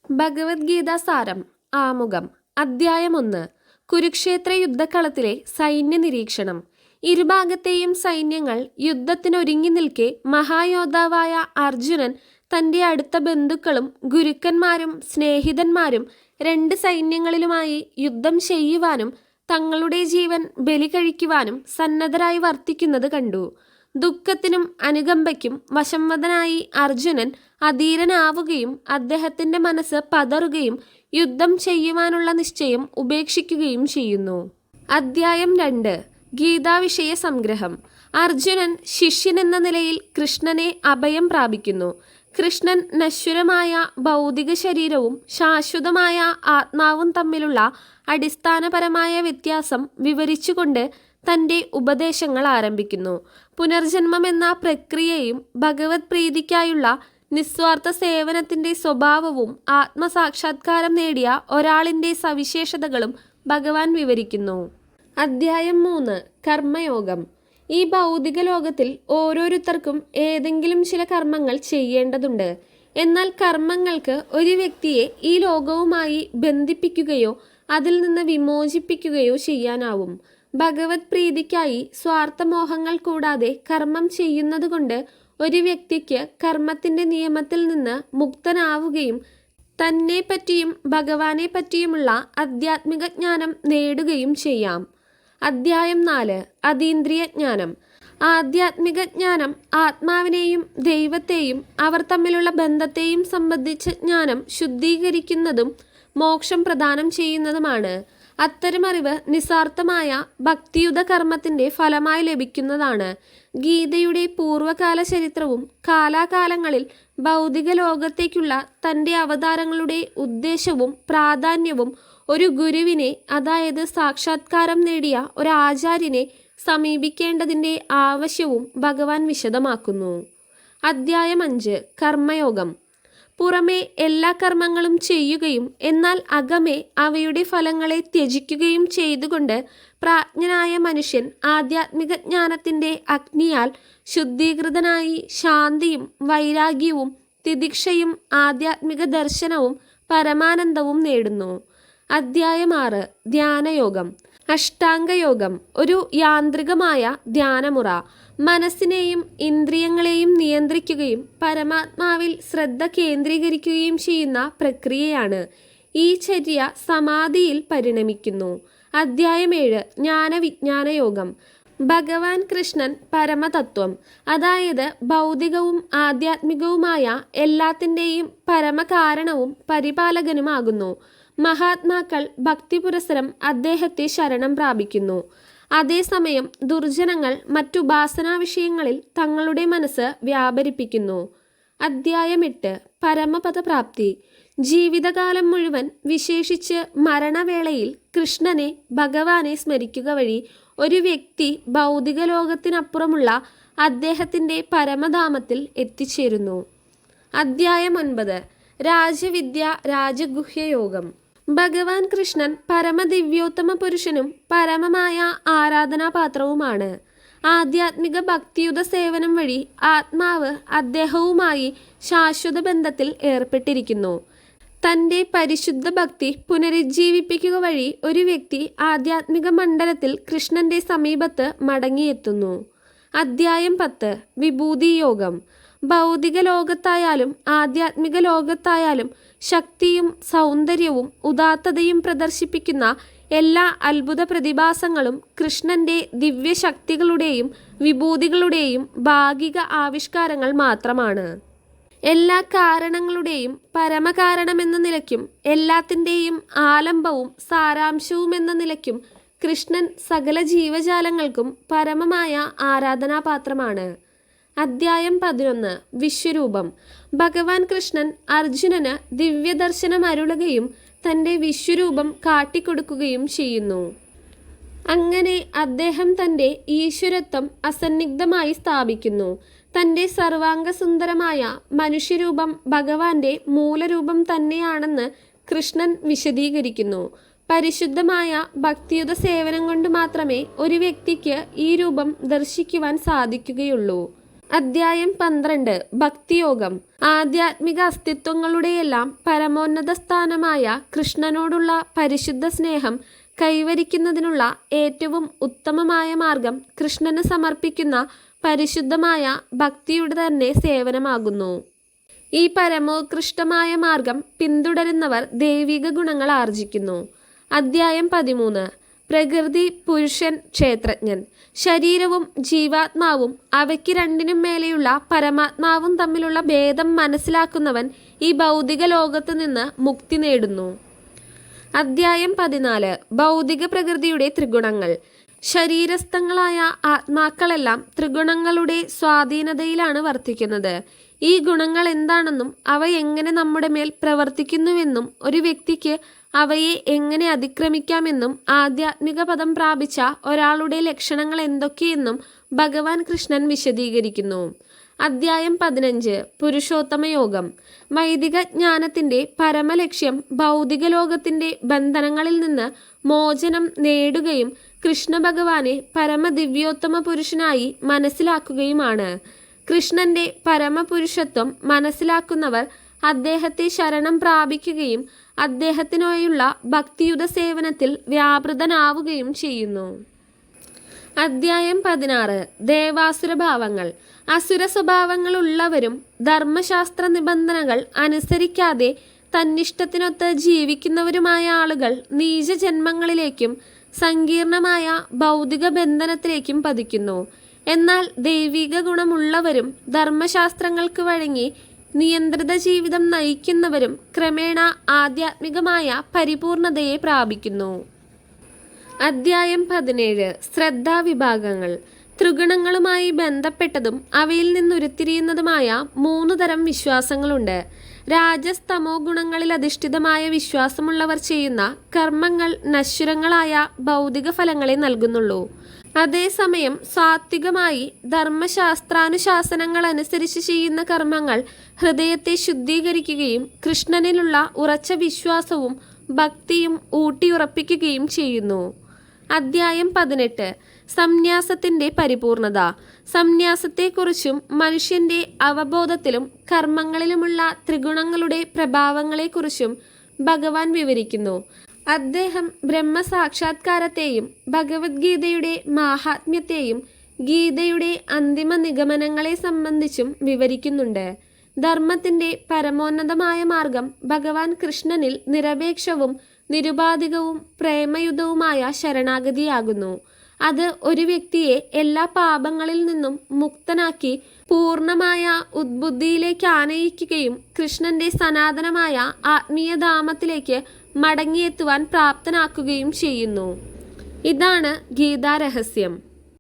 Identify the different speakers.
Speaker 1: ഭഗവത്ഗീത സാരം ആമുഖം അദ്ധ്യായം 1 കുരുക്ഷേത്ര യുദ്ധക്കളത്തിലെ സൈന്യ നിരീക്ഷണം. ഇരുഭാഗത്തെയും സൈന്യങ്ങൾ യുദ്ധത്തിനൊരുങ്ങി നിൽക്കെ മഹായോദ്ധാവായ അർജുനൻ തൻ്റെ അടുത്ത ബന്ധുക്കളും ഗുരുക്കന്മാരും സ്നേഹിതന്മാരും രണ്ട് സൈന്യങ്ങളിലുമായി യുദ്ധം ചെയ്യുവാനും തങ്ങളുടെ ജീവൻ ബലി കഴിക്കുവാനും സന്നദ്ധരായി വർത്തിക്കുന്നത് കണ്ടു. ദുഃഖത്തിനും അനുകമ്പയ്ക്കും വശംവദനായി അർജുനൻ അധീരനാവുകയും അദ്ദേഹത്തിൻ്റെ മനസ്സ് പതറുകയും യുദ്ധം ചെയ്യുവാനുള്ള നിശ്ചയം ഉപേക്ഷിക്കുകയും ചെയ്യുന്നു. അദ്ധ്യായം 2 ഗീതാവിഷയ സംഗ്രഹം. അർജുനൻ ശിഷ്യനെന്ന നിലയിൽ കൃഷ്ണനെ അഭയം പ്രാപിക്കുന്നു. കൃഷ്ണൻ നശ്വരമായ ഭൗതിക ശരീരവും ശാശ്വതമായ ആത്മാവും തമ്മിലുള്ള അടിസ്ഥാനപരമായ വ്യത്യാസം വിവരിച്ചുകൊണ്ട് തൻ്റെ ഉപദേശങ്ങൾ ആരംഭിക്കുന്നു. പുനർജന്മമെന്ന പ്രക്രിയയും ഭഗവത് പ്രീതിക്കായുള്ള നിസ്വാർത്ഥ സേവനത്തിൻ്റെ സ്വഭാവവും ആത്മസാക്ഷാത്കാരം നേടിയ ഒരാളിൻ്റെ സവിശേഷതകളും ഭഗവാൻ വിവരിക്കുന്നു. അദ്ധ്യായം 3 കർമ്മയോഗം. ഈ ഭൗതിക ലോകത്തിൽ ഓരോരുത്തർക്കും ഏതെങ്കിലും ചില കർമ്മങ്ങൾ ചെയ്യേണ്ടതുണ്ട്. എന്നാൽ കർമ്മങ്ങൾക്ക് ഒരു വ്യക്തിയെ ഈ ലോകവുമായി ബന്ധിപ്പിക്കുകയോ അതിൽ നിന്ന് വിമോചിപ്പിക്കുകയോ ചെയ്യാനാവും. ഭഗവത് പ്രീതിക്കായി സ്വാർത്ഥമോഹങ്ങൾ കൂടാതെ കർമ്മം ചെയ്യുന്നതുകൊണ്ട് ഒരു വ്യക്തിക്ക് കർമ്മത്തിൻ്റെ നിയമത്തിൽ നിന്ന് മുക്തനാവുകയും തന്നെപ്പറ്റിയും ഭഗവാനെ പറ്റിയുമുള്ള ആധ്യാത്മിക ജ്ഞാനം നേടുകയും ചെയ്യാം. അദ്ധ്യായം 4 അതീന്ദ്രിയ ജ്ഞാനം. ആധ്യാത്മിക ജ്ഞാനം ആത്മാവിനെയും ദൈവത്തെയും അവർ തമ്മിലുള്ള ബന്ധത്തെയും സംബന്ധിച്ച ജ്ഞാനം ശുദ്ധീകരിക്കുന്നതും മോക്ഷം പ്രദാനം ചെയ്യുന്നതുമാണ്. അത്തരം അറിവ് നിസ്വാർത്ഥമായ ഭക്തിയുത കർമ്മത്തിൻ്റെ ഫലമായി ലഭിക്കുന്നതാണ്. ഗീതയുടെ പൂർവ്വകാല ചരിത്രവും കാലാകാലങ്ങളിൽ ഭൗതിക ലോകത്തേക്കുള്ള തൻ്റെ അവതാരങ്ങളുടെ ഉദ്ദേശവും പ്രാധാന്യവും ഒരു ഗുരുവിനെ, അതായത് സാക്ഷാത്കാരം നേടിയ ഒരു ആചാര്യനെ സമീപിക്കേണ്ടതിൻ്റെ ആവശ്യവും ഭഗവാൻ വിശദമാക്കുന്നു. അദ്ധ്യായം 5 കർമ്മയോഗം. പുറമേ എല്ലാ കർമ്മങ്ങളും ചെയ്യുകയും എന്നാൽ അകമേ അവയുടെ ഫലങ്ങളെ ത്യജിക്കുകയും ചെയ്തുകൊണ്ട് പ്രാജ്ഞനായ മനുഷ്യൻ ആധ്യാത്മിക ജ്ഞാനത്തിൻ്റെ അഗ്നിയാൽ ശുദ്ധീകൃതനായി ശാന്തിയും വൈരാഗ്യവും തിതിക്ഷയും ആധ്യാത്മിക ദർശനവും പരമാനന്ദവും നേടുന്നു. അദ്ധ്യായം 6 ധ്യാനയോഗം. അഷ്ടാംഗയോഗം ഒരു യാന്ത്രികമായ ധ്യാനമുറ. മനസ്സിനെയും ഇന്ദ്രിയങ്ങളെയും നിയന്ത്രിക്കുകയും പരമാത്മാവിൽ ശ്രദ്ധ കേന്ദ്രീകരിക്കുകയും ചെയ്യുന്ന പ്രക്രിയയാണ്. ഈ ചര്യ സമാധിയിൽ പരിണമിക്കുന്നു. അദ്ധ്യായം 7 ജ്ഞാനവിജ്ഞാനയോഗം. ഭഗവാൻ കൃഷ്ണൻ പരമതത്വം, അതായത് ഭൗതികവും ആധ്യാത്മികവുമായ എല്ലാത്തിൻ്റെയും പരമകാരണവും പരിപാലകനുമാകുന്നു. മഹാത്മാക്കൾ ഭക്തിപുരസ്സരം അദ്ദേഹത്തെ ശരണം പ്രാപിക്കുന്നു. അതേസമയം ദുർജനങ്ങൾ മറ്റുപാസനാ വിഷയങ്ങളിൽ തങ്ങളുടെ മനസ്സ് വ്യാപരിപ്പിക്കുന്നു. അദ്ധ്യായം 8 പരമപദപ്രാപ്തി. ജീവിതകാലം മുഴുവൻ, വിശേഷിച്ച് മരണവേളയിൽ കൃഷ്ണനെ, ഭഗവാനെ സ്മരിക്കുക വഴി ഒരു വ്യക്തി ഭൗതിക ലോകത്തിനപ്പുറമുള്ള അദ്ദേഹത്തിൻ്റെ പരമധാമത്തിൽ എത്തിച്ചേരുന്നു. അദ്ധ്യായം 9 രാജവിദ്യ രാജഗുഹ്യയോഗം. ഭഗവാൻ കൃഷ്ണൻ പരമദിവ്യോത്തമ പുരുഷനും പരമമായ ആരാധനാപാത്രവുമാണ്. ആധ്യാത്മിക ഭക്തിയുത സേവനം വഴി ആത്മാവ് അദ്ദേഹവുമായി ശാശ്വത ബന്ധത്തിൽ ഏർപ്പെട്ടിരിക്കുന്നു. തൻ്റെ പരിശുദ്ധ ഭക്തി പുനരുജ്ജീവിപ്പിക്കുക വഴി ഒരു വ്യക്തി ആധ്യാത്മിക മണ്ഡലത്തിൽ കൃഷ്ണൻ്റെ സമീപത്ത് മടങ്ങിയെത്തുന്നു. അദ്ധ്യായം 10 വിഭൂതിയോഗം. ഭൗതിക ലോകത്തായാലും ആധ്യാത്മിക ലോകത്തായാലും ശക്തിയും സൗന്ദര്യവും ഉദാത്തതയും പ്രദർശിപ്പിക്കുന്ന എല്ലാ അത്ഭുത പ്രതിഭാസങ്ങളും കൃഷ്ണൻ്റെ ദിവ്യശക്തികളുടെയും വിഭൂതികളുടെയും ഭാഗിക ആവിഷ്കാരങ്ങൾ മാത്രമാണ്. എല്ലാ കാരണങ്ങളുടെയും പരമകാരണമെന്ന നിലയ്ക്കും എല്ലാത്തിൻ്റെയും ആലംബവും സാരാംശവുമെന്ന നിലയ്ക്കും കൃഷ്ണൻ സകല ജീവജാലങ്ങൾക്കും പരമമായ ആരാധനാപാത്രമാണ്. അദ്ധ്യായം 11 വിശ്വരൂപം. ഭഗവാൻ കൃഷ്ണൻ അർജുനന് ദിവ്യദർശനം അരുളുകയും തൻ്റെ വിശ്വരൂപം കാട്ടിക്കൊടുക്കുകയും ചെയ്യുന്നു. അങ്ങനെ അദ്ദേഹം തൻ്റെ ഈശ്വരത്വം അസന്നിഗ്ധമായി സ്ഥാപിക്കുന്നു. തൻ്റെ സർവാംഗസുന്ദരമായ മനുഷ്യരൂപം ഭഗവാന്റെ മൂലരൂപം തന്നെയാണെന്ന് കൃഷ്ണൻ വിശദീകരിക്കുന്നു. പരിശുദ്ധമായ ഭക്തിയുത സേവനം കൊണ്ട് മാത്രമേ ഒരു വ്യക്തിക്ക് ഈ രൂപം ദർശിക്കുവാൻ സാധിക്കുകയുള്ളൂ. അദ്ധ്യായം 12 ഭക്തിയോഗം. ആധ്യാത്മിക അസ്തിത്വങ്ങളുടെയെല്ലാം പരമോന്നത സ്ഥാനമായ കൃഷ്ണനോടുള്ള പരിശുദ്ധ സ്നേഹം കൈവരിക്കുന്നതിനുള്ള ഏറ്റവും ഉത്തമമായ മാർഗം കൃഷ്ണന് സമർപ്പിക്കുന്ന പരിശുദ്ധമായ ഭക്തിയുടെ തന്നെ സേവനമാകുന്നു. ഈ പരമോത്കൃഷ്ടമായ മാർഗം പിന്തുടരുന്നവർ ദൈവിക ഗുണങ്ങൾ ആർജിക്കുന്നു. അദ്ധ്യായം 13 പ്രകൃതി, പുരുഷൻ, ക്ഷേത്രജ്ഞൻ. ശരീരവും ജീവാത്മാവും അവയ്ക്ക് രണ്ടിനും മേലെയുള്ള പരമാത്മാവും തമ്മിലുള്ള ഭേദം മനസ്സിലാക്കുന്നവൻ ഈ ഭൗതിക ലോകത്തു നിന്ന് മുക്തി നേടുന്നു. അദ്ധ്യായം 14 ഭൗതിക പ്രകൃതിയുടെ ത്രിഗുണങ്ങൾ. ശരീരസ്ഥങ്ങളായ ആത്മാക്കളെല്ലാം ത്രിഗുണങ്ങളുടെ സ്വാധീനതയിലാണ് വർത്തിക്കുന്നത്. ഈ ഗുണങ്ങൾ എന്താണെന്നും അവ എങ്ങനെ നമ്മുടെ മേൽ പ്രവർത്തിക്കുന്നുവെന്നും ഒരു വ്യക്തിക്ക് അവയെ എങ്ങനെ അതിക്രമിക്കാമെന്നും ആധ്യാത്മിക പദം പ്രാപിച്ച ഒരാളുടെ ലക്ഷണങ്ങൾ എന്തൊക്കെയെന്നും ഭഗവാൻ കൃഷ്ണൻ വിശദീകരിക്കുന്നു. അദ്ധ്യായം 15 പുരുഷോത്തമയോഗം. വൈദിക ജ്ഞാനത്തിൻ്റെ പരമലക്ഷ്യം ഭൗതിക ലോകത്തിൻ്റെ ബന്ധനങ്ങളിൽ നിന്ന് മോചനം നേടുകയും കൃഷ്ണ ഭഗവാനെ പരമദിവ്യോത്തമ പുരുഷനായി മനസ്സിലാക്കുകയുമാണ്. കൃഷ്ണന്റെ പരമപുരുഷത്വം മനസ്സിലാക്കുന്നവർ അദ്ദേഹത്തെ ശരണം പ്രാപിക്കുകയും അദ്ദേഹത്തിനായുള്ള ഭക്തിയുത സേവനത്തിൽ വ്യാപൃതനാവുകയും ചെയ്യുന്നു. അദ്ധ്യായം 16 ദേവാസുരഭാവങ്ങൾ. അസുര സ്വഭാവങ്ങളുള്ളവരും ധർമ്മശാസ്ത്ര നിബന്ധനകൾ അനുസരിക്കാതെ തന്നിഷ്ടത്തിനൊത്ത് ജീവിക്കുന്നവരുമായ ആളുകൾ നീചജന്മങ്ങളിലേക്കും സങ്കീർണമായ ഭൗതിക ബന്ധനത്തിലേക്കും പതിക്കുന്നു. എന്നാൽ ദൈവിക ഗുണമുള്ളവരും ധർമ്മശാസ്ത്രങ്ങൾക്ക് വഴങ്ങി നിയന്ത്രിത ജീവിതം നയിക്കുന്നവരും ക്രമേണ ആധ്യാത്മികമായ പരിപൂർണതയെ പ്രാപിക്കുന്നു. അദ്ധ്യായം 17 ശ്രദ്ധാവിഭാഗങ്ങൾ. ത്രിഗുണങ്ങളുമായി ബന്ധപ്പെട്ടതും അവയിൽ നിന്നുരുത്തിരിയുന്നതുമായ 3 തരം വിശ്വാസങ്ങളുണ്ട്. രാജസ് തമോ ഗുണങ്ങളിൽ അധിഷ്ഠിതമായ വിശ്വാസമുള്ളവർ ചെയ്യുന്ന കർമ്മങ്ങൾ നശ്വരങ്ങളായ ഭൗതിക ഫലങ്ങളെ നൽകുന്നുള്ളൂ. അതേസമയം സാത്വികമായി ധർമ്മശാസ്ത്രാനുശാസനങ്ങൾ അനുസരിച്ച് ചെയ്യുന്ന കർമ്മങ്ങൾ ഹൃദയത്തെ ശുദ്ധീകരിക്കുകയും കൃഷ്ണനിലുള്ള ഉറച്ച വിശ്വാസവും ഭക്തിയും ഊട്ടിയുറപ്പിക്കുകയും ചെയ്യുന്നു. അദ്ധ്യായം 18 സംന്യാസത്തിൻ്റെ പരിപൂർണത. സംന്യാസത്തെക്കുറിച്ചും മനുഷ്യൻ്റെ അവബോധത്തിലും കർമ്മങ്ങളിലുമുള്ള ത്രിഗുണങ്ങളുടെ പ്രഭാവങ്ങളെക്കുറിച്ചും ഭഗവാൻ വിവരിക്കുന്നു. അദ്ദേഹം ബ്രഹ്മസാക്ഷാത്കാരത്തെയും ഭഗവത്ഗീതയുടെ മാഹാത്മ്യത്തെയും ഗീതയുടെ അന്തിമ നിഗമനങ്ങളെ സംബന്ധിച്ചും വിവരിക്കുന്നുണ്ട്. ധർമ്മത്തിൻ്റെ പരമോന്നതമായ മാർഗം ഭഗവാൻ കൃഷ്ണനിൽ നിരപേക്ഷവും നിരുപാധികവും പ്രേമയുതവുമായ ശരണാഗതിയാകുന്നു. അത് ഒരു വ്യക്തിയെ എല്ലാ പാപങ്ങളിൽ നിന്നും മുക്തനാക്കി പൂർണ്ണമായ ഉദ്ബുദ്ധിയിലേക്ക് ആനയിക്കുകയും കൃഷ്ണന്റെ സനാതനമായ ആത്മീയധാമത്തിലേക്ക് മടങ്ങിയെത്തുവാൻ പ്രാപ്തനാക്കുകയും ചെയ്യുന്നു. ഇതാണ് ഗീതാരഹസ്യം.